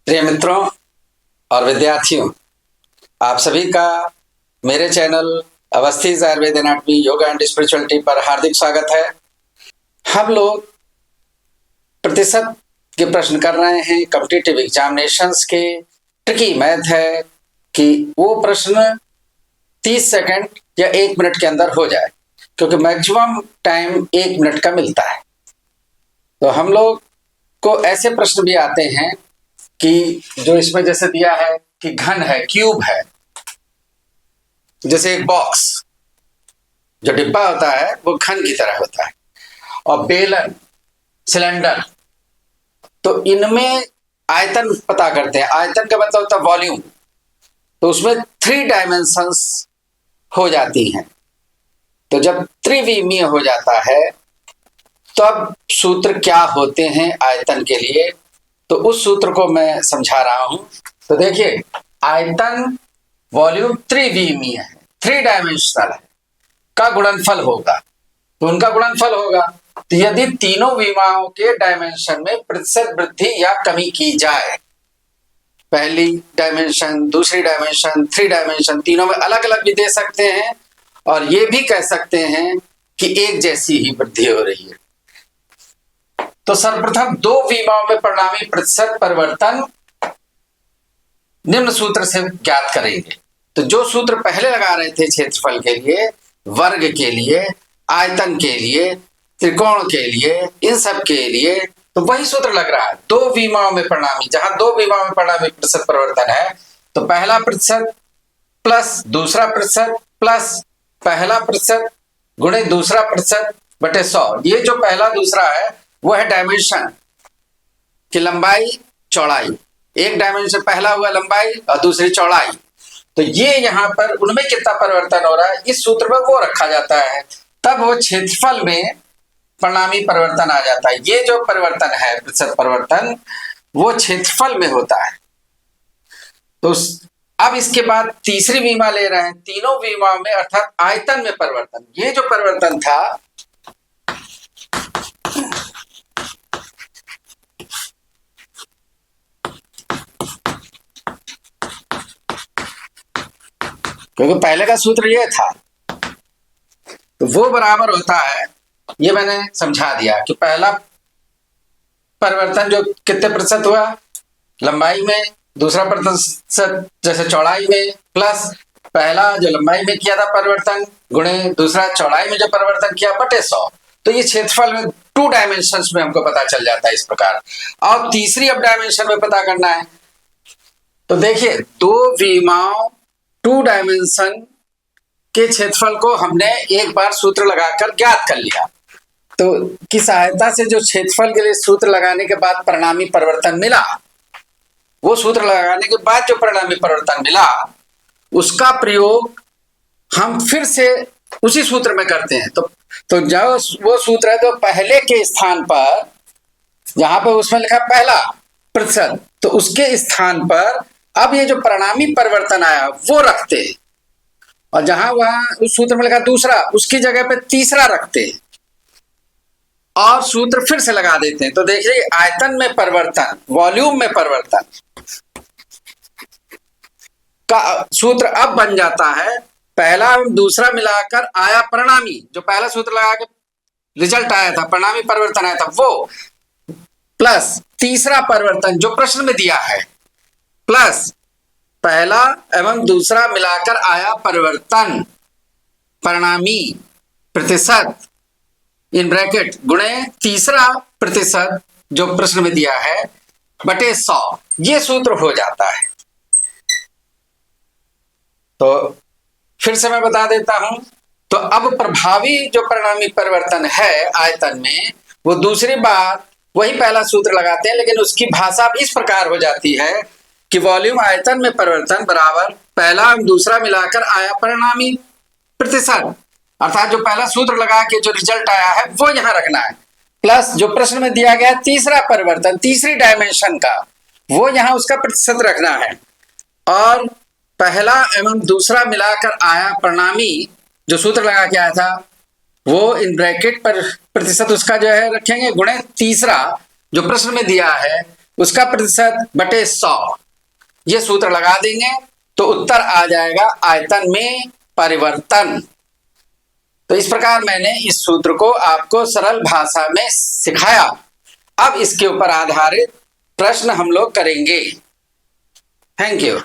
प्रिय मित्रों और विद्यार्थियों, आप सभी का मेरे channel Awasthi's Ayurveda anatomy yoga and spirituality पर हार्दिक स्वागत है। हम लोग प्रतिशत के प्रश्न कर रहे हैं। कॉम्पिटिटिव एग्जामिनेशंस के ट्रिकी मैथ है कि वो प्रश्न 30 सेकंड या 1 मिनट के अंदर हो जाए, क्योंकि मैक्सिमम टाइम 1 मिनट का मिलता है। तो हम लोग को ऐसे प्रश्न भी आते हैं कि जो इसमें जैसे दिया है कि घन है, क्यूब है, जैसे एक बॉक्स जो डिब्बा होता है वो घन की तरह होता है, और बेलन, सिलेंडर, तो इनमें आयतन पता करते हैं। आयतन का मतलब होता है वॉल्यूम। तो उसमें 3 डायमेंशंस हो जाती हैं। तो जब त्रिविमीय हो जाता है तब सूत्र क्या होते हैं आयतन के लिए, तो उस सूत्र को मैं समझा रहा हूं। तो देखिए, आयतन वॉल्यूम त्रिविमीय है, 3 डायमेंशनल है, का गुणनफल होगा। तो उनका गुणनफल होगा। तो यदि तीनों विमाओं के डायमेंशन में प्रतिशत वृद्धि या कमी की जाए, पहली डायमेंशन, दूसरी डायमेंशन, 3 डायमेंशन, तीनों में अलग अलग भी दे सकते हैं, और ये भी कह सकते हैं कि एक जैसी ही वृद्धि हो रही है। तो सर्वप्रथम 2 विमाओं में परिणामी प्रतिशत परिवर्तन निम्न सूत्र से ज्ञात करेंगे। तो जो सूत्र पहले लगा रहे थे क्षेत्रफल के लिए, वर्ग के लिए, आयतन के लिए, त्रिकोण के लिए, इन सब के लिए, तो वही सूत्र लग रहा है। 2 विमाओं में परिणामी, जहां 2 विमाओं में परिणामी प्रतिशत परिवर्तन है, तो पहला प्रतिशत प्लस दूसरा प्रतिशत प्लस पहला प्रतिशत गुणे दूसरा प्रतिशत बटे 100। ये जो पहला दूसरा है वो है डायमेंशन की लंबाई चौड़ाई। एक डायमेंशन पहला हुआ लंबाई और दूसरी चौड़ाई। तो ये यहाँ पर उनमें कितना परिवर्तन हो रहा है इस सूत्र में वो रखा जाता है, तब वो क्षेत्रफल में परिणामी परिवर्तन आ जाता है। ये जो परिवर्तन है प्रतिशत परिवर्तन, वो क्षेत्रफल में होता है। तो अब इसके बाद तीसरी विमा ले रहे हैं, तीनों विमाओं में अर्थात आयतन में परिवर्तन। ये जो परिवर्तन था, क्योंकि पहले का सूत्र ये था, तो वो बराबर होता है, ये मैंने समझा दिया कि पहला परिवर्तन जो कितने प्रतिशत हुआ लंबाई में, दूसरा प्रतिशत जैसे चौड़ाई में, प्लस पहला जो लंबाई में किया था परिवर्तन गुणे दूसरा चौड़ाई में जो परिवर्तन किया बटे 100। तो ये क्षेत्रफल में 2 डायमेंशंस में हमको पता चल जाता है इस प्रकार। और तीसरी अब डायमेंशन में पता करना है। तो देखिए, 2 विमाओं 2 डायमेंशन के क्षेत्रफल को हमने एक बार सूत्र लगाकर ज्ञात कर लिया। तो की सहायता से जो क्षेत्रफल के लिए सूत्र लगाने के बाद परिणामी परिवर्तन मिला, वो सूत्र लगाने के बाद जो परिणामी परिवर्तन मिला, उसका प्रयोग हम फिर से उसी सूत्र में करते हैं। तो जो वो सूत्र है, तो पहले के स्थान पर जहां पर उसमें लिखा पहला प्रतिशत, तो उसके स्थान पर अब ये जो परिणामी परिवर्तन आया वो रखते हैं, और जहां वहां उस सूत्र में लिखा दूसरा, उसकी जगह पे तीसरा रखते हैं, और सूत्र फिर से लगा देते हैं। तो देखिए, आयतन में परिवर्तन, वॉल्यूम में परिवर्तन का सूत्र अब बन जाता है, पहला और दूसरा मिलाकर आया परिणामी, जो पहला सूत्र लगा के रिजल्ट आया था, परिणामी परिवर्तन आया था, वो प्लस तीसरा परिवर्तन जो प्रश्न में दिया है, प्लस पहला एवं दूसरा मिलाकर आया परिवर्तन, परिणामी प्रतिशत इन ब्रैकेट गुणे तीसरा प्रतिशत जो प्रश्न में दिया है बटे 100। ये सूत्र हो जाता है। तो फिर से मैं बता देता हूं। तो अब प्रभावी जो परिणामी परिवर्तन है आयतन में, वो दूसरी बार वही पहला सूत्र लगाते हैं, लेकिन उसकी भाषा इस प्रकार हो जाती है कि वॉल्यूम आयतन में परिवर्तन बराबर पहला और दूसरा मिलाकर आया परिणामी प्रतिशत, अर्थात जो पहला सूत्र लगा के जो रिजल्ट आया है वो यहां रखना है, प्लस जो प्रश्न में दिया गया तीसरा परिवर्तन तीसरी डायमेंशन का, वो यहां उसका प्रतिशत रखना है, और पहला एवं दूसरा मिलाकर आया परिणामी जो सूत्र लगा के आया था वो इन ब्रैकेट पर प्रतिशत उसका जो है रखेंगे गुणे तीसरा जो प्रश्न में दिया है उसका प्रतिशत बटे 100, ये सूत्र लगा देंगे तो उत्तर आ जाएगा आयतन में परिवर्तन। तो इस प्रकार मैंने इस सूत्र को आपको सरल भाषा में सिखाया। अब इसके ऊपर आधारित प्रश्न हम लोग करेंगे। Thank you.